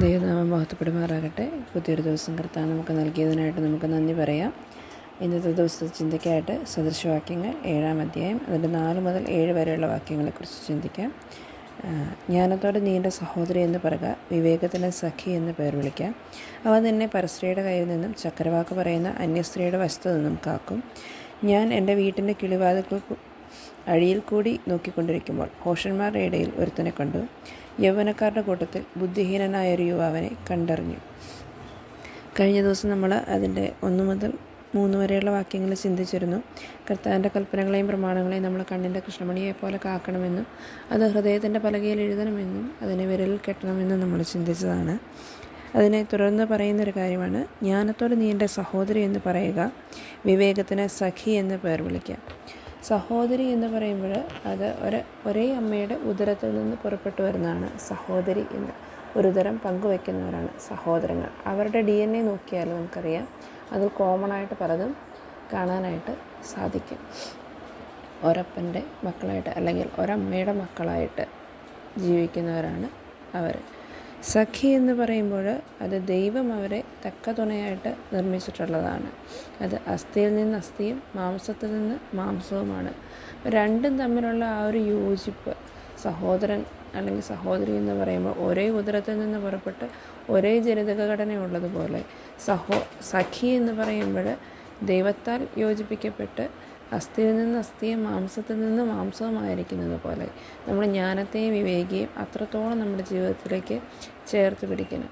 ദൈവനാമം മഹത്വപ്പെടുമാറാകട്ടെ. പുതിയൊരു ദിവസം കർത്താവ് നമുക്ക് നൽകിയതിനായിട്ട് നമുക്ക് നന്ദി പറയാം. ഇന്നത്തെ ദിവസത്തെ ചിന്തയ്ക്കായിട്ട് സദൃശവാക്യങ്ങൾ 7-ാം അധ്യായം അതിൻ്റെ 4 മുതൽ 7 വരെയുള്ള വാക്യങ്ങളെക്കുറിച്ച് ചിന്തിക്കാം. ജ്ഞാനത്തോടെ നീ എൻ്റെ സഹോദരി എന്ന് പറയുക, വിവേകത്തിന് സഖി എന്ന് പേർ വിളിക്കാം. അവ നിന്നെ പരസ്ത്രീയുടെ കയ്യിൽ നിന്നും ചക്രവാക്ക് പറയുന്ന അന്യസ്ത്രീയുടെ വശത്തു നിന്നും കാക്കും. ഞാൻ എൻ്റെ വീട്ടിൻ്റെ കിളിവാതിൽക്കൽ അഴിയിൽ കൂടി നോക്കിക്കൊണ്ടിരിക്കുമ്പോൾ ഭോഷന്മാരുടെ ഇടയിൽ ഒരുത്തനെ കണ്ടു. യൗവനക്കാരുടെ കൂട്ടത്തിൽ ബുദ്ധിഹീനനായൊരു യുവാവിനെ കണ്ടറിഞ്ഞു. കഴിഞ്ഞ ദിവസം നമ്മൾ അതിൻ്റെ 1 മുതൽ 3 വരെയുള്ള വാക്യങ്ങൾ ചിന്തിച്ചിരുന്നു. കർത്താവിൻ്റെ കൽപ്പനകളെയും പ്രമാണങ്ങളെയും നമ്മൾ കണ്ണിൻ്റെ കൃഷ്ണമണിയെ പോലെ കാക്കണമെന്നും അത് ഹൃദയത്തിൻ്റെ പലകയിൽ എഴുതണമെന്നും അതിനെ വിരലിൽ കെട്ടണമെന്നും നമ്മൾ ചിന്തിച്ചതാണ്. അതിനെ തുടർന്ന് പറയുന്നൊരു കാര്യമാണ്, ജ്ഞാനത്തോടെ നീ എൻ്റെ സഹോദരി എന്ന് പറയുക, വിവേകത്തിന് സഖി എന്ന് പേർ വിളിക്കാം. സഹോദരി എന്ന് പറയുമ്പോൾ അത് ഒരേ അമ്മയുടെ ഉദരത്തിൽ നിന്ന് പുറപ്പെട്ടു വരുന്നതാണ്. സഹോദരി എന്ന് ഒരു തരം പങ്കുവയ്ക്കുന്നവരാണ് സഹോദരങ്ങൾ. അവരുടെ DNA നോക്കിയാൽ നമുക്കറിയാം, അതിൽ കോമൺ ആയിട്ട് പലതും കാണാനായിട്ട് സാധിക്കും. ഒരപ്പൻ്റെ മക്കളായിട്ട് അല്ലെങ്കിൽ ഒരമ്മയുടെ മക്കളായിട്ട് ജീവിക്കുന്നവരാണ് അവർ. സഖി എന്ന് പറയുമ്പോൾ അത് ദൈവം അവരെ തക്ക തുണയായിട്ട് നിർമ്മിച്ചിട്ടുള്ളതാണ്. അത് അസ്ഥിയിൽ നിന്ന് അസ്ഥിയും മാംസത്തിൽ നിന്ന് മാംസവുമാണ്. രണ്ടും തമ്മിലുള്ള ആ ഒരു യോജിപ്പ്, സഹോദരൻ അല്ലെങ്കിൽ സഹോദരി എന്ന് പറയുമ്പോൾ ഒരേ ഉദരത്തിൽ നിന്ന് പുറപ്പെട്ട് ഒരേ ജനിതക ഘടനയുള്ളതുപോലെ സഖി എന്ന് പറയുമ്പോൾ ദൈവത്താൽ യോജിപ്പിക്കപ്പെട്ട് അസ്ഥിയിൽ നിന്ന് അസ്ഥിയും മാംസത്തിൽ നിന്ന് മാംസവുമായിരിക്കുന്നത് പോലെ നമ്മൾ ജ്ഞാനത്തെയും വിവേകിയെയും അത്രത്തോളം നമ്മുടെ ജീവിതത്തിലേക്ക് ചേർത്ത് പിടിക്കണം.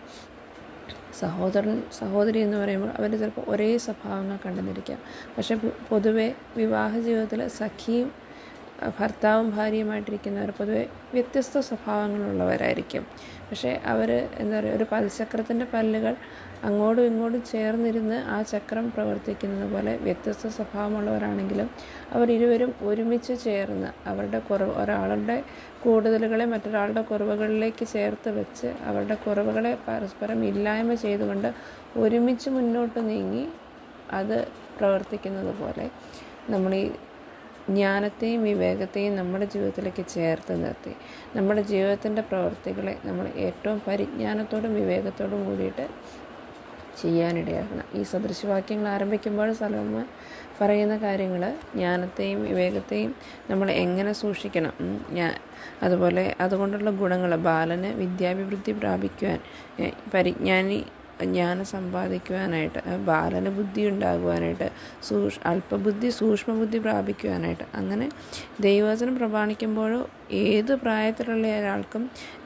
സഹോദരി എന്ന് പറയുമ്പോൾ അവർ ചിലപ്പോൾ ഒരേ സ്വഭാവങ്ങൾ കണ്ടെന്നിരിക്കാം. പക്ഷേ പൊതുവെ വിവാഹ ജീവിതത്തിൽ സഖിയും ഭർത്താവും ഭാര്യയുമായിട്ടിരിക്കുന്നവർ പൊതുവെ വ്യത്യസ്ത സ്വഭാവങ്ങളുള്ളവരായിരിക്കും. പക്ഷേ അവർ എന്താ പറയുക, ഒരു പൽചക്രത്തിൻ്റെ പല്ലുകൾ അങ്ങോട്ടും ഇങ്ങോട്ടും ചേർന്നിരുന്ന് ആ ചക്രം പ്രവർത്തിക്കുന്നത് പോലെ വ്യത്യസ്ത സ്വഭാവമുള്ളവരാണെങ്കിലും അവർ ഇരുവരും ഒരുമിച്ച് ചേർന്ന് അവരുടെ ഒരാളുടെ കൂടുതലുകളെ മറ്റൊരാളുടെ കുറവുകളിലേക്ക് ചേർത്ത് വെച്ച് അവരുടെ കുറവുകളെ പരസ്പരം ഇല്ലായ്മ ചെയ്തുകൊണ്ട് ഒരുമിച്ച് മുന്നോട്ട് നീങ്ങി അത് പ്രവർത്തിക്കുന്നത് പോലെ നമ്മൾ ഈ ജ്ഞാനത്തെയും വിവേകത്തെയും നമ്മുടെ ജീവിതത്തിലേക്ക് ചേർത്ത് നിർത്തി നമ്മുടെ ജീവിതത്തിൻ്റെ പ്രവൃത്തികളെ നമ്മൾ ഏറ്റവും പരിജ്ഞാനത്തോടും വിവേകത്തോടും കൂടിയിട്ട് ചെയ്യാനിടയാക്കണം. ഈ സദൃശവാക്യങ്ങൾ ആരംഭിക്കുമ്പോൾ സലോമോൻ പറയുന്ന കാര്യങ്ങൾ ജ്ഞാനത്തെയും വിവേകത്തെയും നമ്മൾ എങ്ങനെ സൂക്ഷിക്കണം, അതുപോലെ അതുകൊണ്ടുള്ള ഗുണങ്ങൾ, ബാലന് വിദ്യാഭിവൃദ്ധി പ്രാപിക്കുവാൻ, പരിജ്ഞാനി ജ്ഞാനം സമ്പാദിക്കുവാനായിട്ട്, ബാലന് ബുദ്ധി ഉണ്ടാകുവാനായിട്ട്, അല്പബുദ്ധി സൂക്ഷ്മബുദ്ധി പ്രാപിക്കുവാനായിട്ട്, അങ്ങനെ ദൈവവചനം പ്രമാണിക്കുമ്പോഴോ ഏത് പ്രായത്തിലുള്ള ഒരാൾക്കും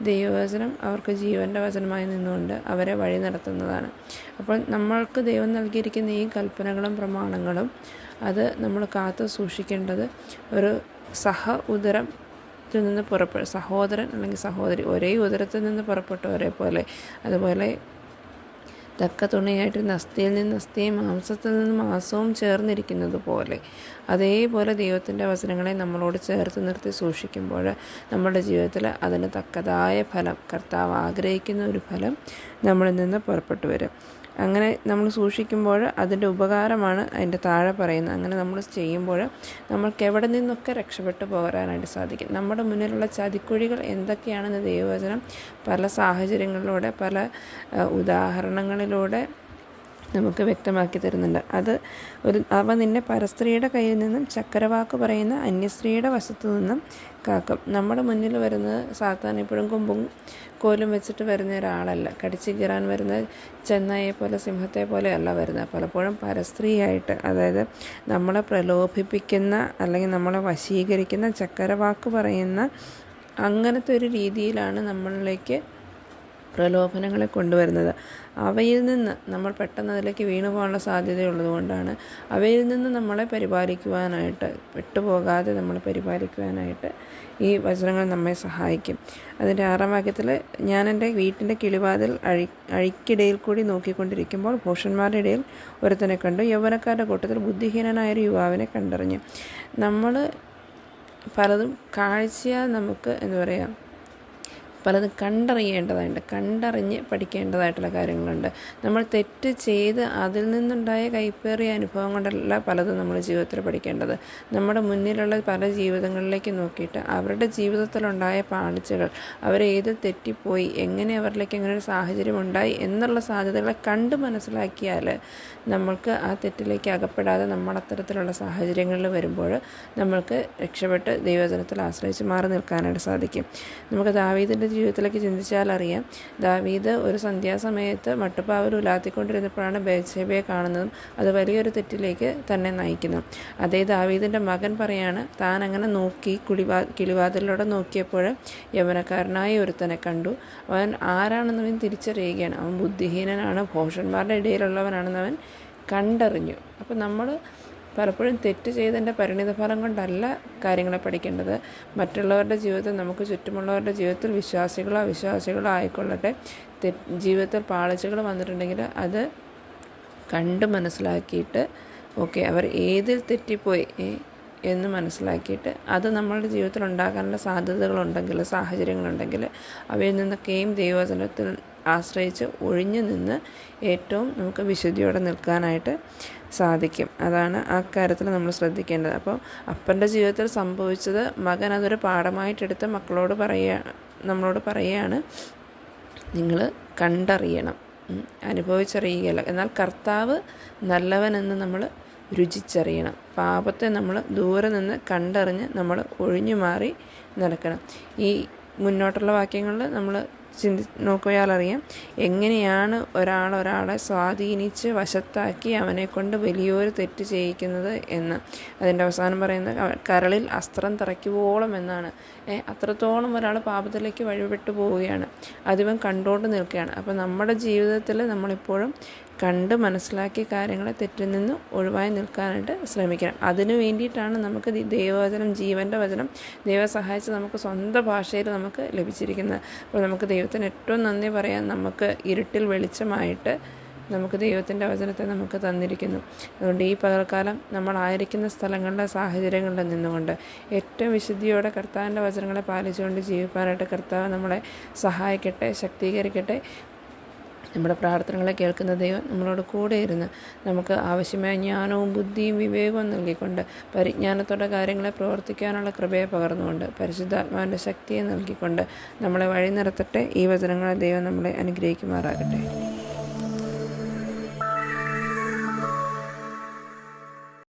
ദൈവവചനം അവർക്ക് ജീവൻ്റെ വചനമായി നിന്നുകൊണ്ട് അവരെ വഴി നടത്തുന്നതാണ്. അപ്പോൾ നമ്മൾക്ക് ദൈവം നൽകിയിരിക്കുന്ന ഈ കൽപ്പനകളും പ്രമാണങ്ങളും അത് നമ്മൾ കാത്തു സൂക്ഷിക്കേണ്ടത് ഒരു ഉദരത്തിൽ നിന്ന് സഹോദരൻ അല്ലെങ്കിൽ സഹോദരി ഒരേ ഉദരത്തിൽ നിന്ന് പുറപ്പെട്ടവരെ പോലെ, അതുപോലെ തക്ക തുണയായിട്ട് അസ്ഥിയിൽ നിന്ന് അസ്ഥിയും മാംസത്തിൽ നിന്ന് മാംസവും ചേർന്നിരിക്കുന്നത് പോലെ, അതേപോലെ ദൈവത്തിൻ്റെ വചനങ്ങളെ നമ്മളോട് ചേർത്ത് നിർത്തി സൂക്ഷിക്കുമ്പോൾ നമ്മുടെ ജീവിതത്തിൽ അതിന് തക്കതായ ഫലം, കർത്താവ് ആഗ്രഹിക്കുന്ന ഒരു ഫലം നമ്മളിൽ നിന്ന് പുറപ്പെട്ടു വരും. അങ്ങനെ നമ്മൾ സൂക്ഷിക്കുമ്പോൾ അതിൻ്റെ ഉപകാരമാണ് അതിൻ്റെ താഴെ പറയുന്നത്. അങ്ങനെ നമ്മൾ ചെയ്യുമ്പോൾ നമ്മൾക്ക് എവിടെ നിന്നൊക്കെ രക്ഷപ്പെട്ടു പോരാനായിട്ട് സാധിക്കും. നമ്മുടെ മുന്നിലുള്ള ചതിക്കുഴികൾ എന്തൊക്കെയാണെന്ന് ദൈവവചനം പല സാഹചര്യങ്ങളിലൂടെ പല ഉദാഹരണങ്ങളിലൂടെ നമുക്ക് വ്യക്തമാക്കി തരുന്നുണ്ട്. അവ നിന്നെ പരസ്ത്രീയുടെ കയ്യിൽ നിന്നും ചക്രവാക്ക് പറയുന്ന അന്യസ്ത്രീയുടെ വശത്തു നിന്നും കാക്കും. നമ്മുടെ മുന്നിൽ വരുന്നത് സാത്താൻ എപ്പോഴും കൊമ്പും കോലും വെച്ചിട്ട് വരുന്ന ഒരാളല്ല. കടിച്ചു കീറാൻ വരുന്ന ചെന്നായെ പോലെ സിംഹത്തെ പോലെ അല്ല വരുന്നത്. പലപ്പോഴും പരസ്ത്രീയായിട്ട്, അതായത് നമ്മളെ പ്രലോഭിപ്പിക്കുന്ന അല്ലെങ്കിൽ നമ്മളെ വശീകരിക്കുന്ന ചക്രവാക്ക് പറയുന്ന അങ്ങനത്തെ ഒരു രീതിയിലാണ് നമ്മളിലേക്ക് പ്രലോഭനങ്ങളെ കൊണ്ടുവരുന്നത്. അവയിൽ നിന്ന് നമ്മൾ പെട്ടെന്ന് അതിലേക്ക് വീണു പോകാനുള്ള സാധ്യതയുള്ളത് കൊണ്ടാണ് അവയിൽ നിന്ന് നമ്മളെ പരിപാലിക്കുവാനായിട്ട്, വിട്ടുപോകാതെ നമ്മളെ പരിപാലിക്കുവാനായിട്ട് ഈ വചനങ്ങൾ നമ്മെ സഹായിക്കും. അതിൻ്റെ 6-ാം വാക്യത്തിൽ, ഞാൻ എൻ്റെ വീട്ടിൻ്റെ കിളിവാതിൽ അഴിക്കിടയിൽ കൂടി നോക്കിക്കൊണ്ടിരിക്കുമ്പോൾ ഭോഷന്മാരുടെ ഇടയിൽ ഒരുത്തനെ കണ്ടു. യൗവനക്കാരുടെ കൂട്ടത്തിൽ ബുദ്ധിഹീനനായൊരു യുവാവിനെ കണ്ടറിഞ്ഞു. നമ്മൾ പലതും കാഴ്ചയാൽ നമുക്ക് എന്താ പറയുക, പലതും കണ്ടറിഞ്ഞ് പഠിക്കേണ്ടതായിട്ടുള്ള കാര്യങ്ങളുണ്ട്. നമ്മൾ തെറ്റ് ചെയ്ത് അതിൽ നിന്നുണ്ടായ കൈപ്പേറിയ അനുഭവം കൊണ്ടല്ല പലതും നമ്മൾ ജീവിതത്തിൽ പഠിക്കേണ്ടത്. നമ്മുടെ മുന്നിലുള്ള പല ജീവിതങ്ങളിലേക്ക് നോക്കിയിട്ട് അവരുടെ ജീവിതത്തിലുണ്ടായ പാളിച്ചകൾ, അവരേത് തെറ്റിപ്പോയി, എങ്ങനെ അവരിലേക്ക് എങ്ങനെ ഒരു സാഹചര്യം ഉണ്ടായി എന്നുള്ള സാധ്യതകളെ കണ്ട് മനസ്സിലാക്കിയാൽ നമ്മൾക്ക് ആ തെറ്റിലേക്ക് അകപ്പെടാതെ നമ്മളത്തരത്തിലുള്ള സാഹചര്യങ്ങളിൽ വരുമ്പോൾ നമ്മൾക്ക് രക്ഷപ്പെട്ട് ദൈവവചനത്തിൽ ആശ്രയിച്ച് മാറി നിൽക്കാനായിട്ട് സാധിക്കും. നമുക്ക് ദാവീദിൻ്റെ ജീവിതത്തിലേക്ക് ചിന്തിച്ചാൽ അറിയാം. ദാവീദ് ഒരു സന്ധ്യാസമയത്ത് മട്ടുപ്പാവിൽ ഉലാത്തിക്കൊണ്ടിരുന്നപ്പോഴാണ് ബത്ശേബയെ കാണുന്നതും അത് വലിയൊരു തെറ്റിലേക്ക് തന്നെ നയിക്കുന്നു. അതേ ദാവീദിൻ്റെ മകൻ പറയാണ്, താൻ അങ്ങനെ നോക്കി കിളിവാതിലൂടെ നോക്കിയപ്പോൾ യൗവനക്കാരനായ ഒരുത്തനെ കണ്ടു. അവൻ ആരാണെന്നവൻ തിരിച്ചറിയുകയാണ്. അവൻ ബുദ്ധിഹീനനാണ്, ഭോഷന്മാരുടെ ഇടയിലുള്ളവനാണെന്നവൻ കണ്ടറിഞ്ഞു. അപ്പോൾ നമ്മൾ പലപ്പോഴും തെറ്റ് ചെയ്തതിൻ്റെ പരിണിതഫലം കൊണ്ടല്ല കാര്യങ്ങളെ പഠിക്കേണ്ടത്. മറ്റുള്ളവരുടെ ജീവിതത്തിൽ, നമുക്ക് ചുറ്റുമുള്ളവരുടെ ജീവിതത്തിൽ അവിശ്വാസികളോ ആയിക്കൊള്ളട്ടെ, ജീവിതത്തിൽ പാളിച്ചകൾ വന്നിട്ടുണ്ടെങ്കിൽ അത് കണ്ട് മനസ്സിലാക്കിയിട്ട് അവർ ഏതിൽ തെറ്റിപ്പോയി എന്ന് മനസ്സിലാക്കിയിട്ട് അത് നമ്മളുടെ ജീവിതത്തിൽ ഉണ്ടാകാനുള്ള സാഹചര്യങ്ങളുണ്ടെങ്കിൽ അവയിൽ നിന്നൊക്കെയും ദൈവവചനത്തിൽ ആശ്രയിച്ച് ഒഴിഞ്ഞു നിന്ന് ഏറ്റവും നമുക്ക് വിശുദ്ധിയോടെ നിൽക്കാനായിട്ട് സാധിക്കും. അതാണ് ആ കാര്യത്തിൽ നമ്മൾ ശ്രദ്ധിക്കേണ്ടത്. അപ്പോൾ അപ്പൻ്റെ ജീവിതത്തിൽ സംഭവിച്ചത് മകൻ അതൊരു പാഠമായിട്ടെടുത്ത് നമ്മളോട് പറയുകയാണ്, നിങ്ങൾ കണ്ടറിയണം, അനുഭവിച്ചറിയുകയല്ല, എന്നാൽ കർത്താവ് നല്ലവനെന്ന് നമ്മൾ രുചിച്ചറിയണം. പാപത്തെ നമ്മൾ ദൂരെ നിന്ന് കണ്ടറിഞ്ഞ് നമ്മൾ ഒഴിഞ്ഞു മാറി നടക്കണം. ഈ മുന്നോട്ടുള്ള വാക്യങ്ങളിൽ നമ്മൾ നോക്കിയാലറിയാം എങ്ങനെയാണ് ഒരാളെ സ്വാധീനിച്ച് വശത്താക്കി അവനെ കൊണ്ട് വലിയൊരു തെറ്റ് ചെയ്യിക്കുന്നത് എന്ന്. അതിൻ്റെ അവസാനം പറയുന്നത് കരളിൽ അസ്ത്രം തറയ്ക്കുവോളം എന്നാണ്. അത്രത്തോളം ഒരാൾ പാപത്തിലേക്ക് വഴിപെട്ടു പോവുകയാണ്. അതിവൻ കണ്ടുകൊണ്ട് നിൽക്കുകയാണ്. അപ്പോൾ നമ്മുടെ ജീവിതത്തിൽ നമ്മളിപ്പോഴും കണ്ട് മനസ്സിലാക്കിയ കാര്യങ്ങളെ തെറ്റിൽ നിന്ന് ഒഴിവായി നിൽക്കാനായിട്ട് ശ്രമിക്കണം. അതിനു വേണ്ടിയിട്ടാണ് നമുക്ക് ദൈവവചനം, ജീവൻ്റെ വചനം ദൈവം സഹായിച്ച് നമുക്ക് സ്വന്തം ഭാഷയിൽ നമുക്ക് ലഭിച്ചിരിക്കുന്നത്. അപ്പോൾ നമുക്ക് ദൈവത്തിന് ഏറ്റവും നന്ദി പറയാം. നമുക്ക് ഇരുട്ടിൽ വെളിച്ചമായിട്ട് നമുക്ക് ദൈവത്തിൻ്റെ വചനത്തെ നമുക്ക് തന്നിരിക്കുന്നു. അതുകൊണ്ട് ഈ പകൽക്കാലം നമ്മളായിരിക്കുന്ന സ്ഥലങ്ങളുടെ സാഹചര്യങ്ങളിൽ നിന്നുകൊണ്ട് ഏറ്റവും വിശുദ്ധിയോടെ കർത്താവിൻ്റെ വചനങ്ങളെ പാലിച്ചുകൊണ്ട് ജീവിക്കാനായിട്ട് കർത്താവ് നമ്മളെ സഹായിക്കട്ടെ, ശക്തീകരിക്കട്ടെ. നമ്മുടെ പ്രാർത്ഥനകളെ കേൾക്കുന്ന ദൈവം നമ്മളോട് കൂടെ ഇരുന്ന് നമുക്ക് ആവശ്യമായ ജ്ഞാനവും ബുദ്ധിയും വിവേകവും നൽകിക്കൊണ്ട് പരിജ്ഞാനത്തോടെ കാര്യങ്ങളെ പ്രവർത്തിക്കാനുള്ള കൃപയെ പകർന്നുകൊണ്ട് പരിശുദ്ധാത്മാവിൻ്റെ ശക്തിയെ നൽകിക്കൊണ്ട് നമ്മളെ വഴി നടത്തട്ടെ. ഈ വചനങ്ങളെ ദൈവം നമ്മളെ അനുഗ്രഹിക്കുമാറാകട്ടെ.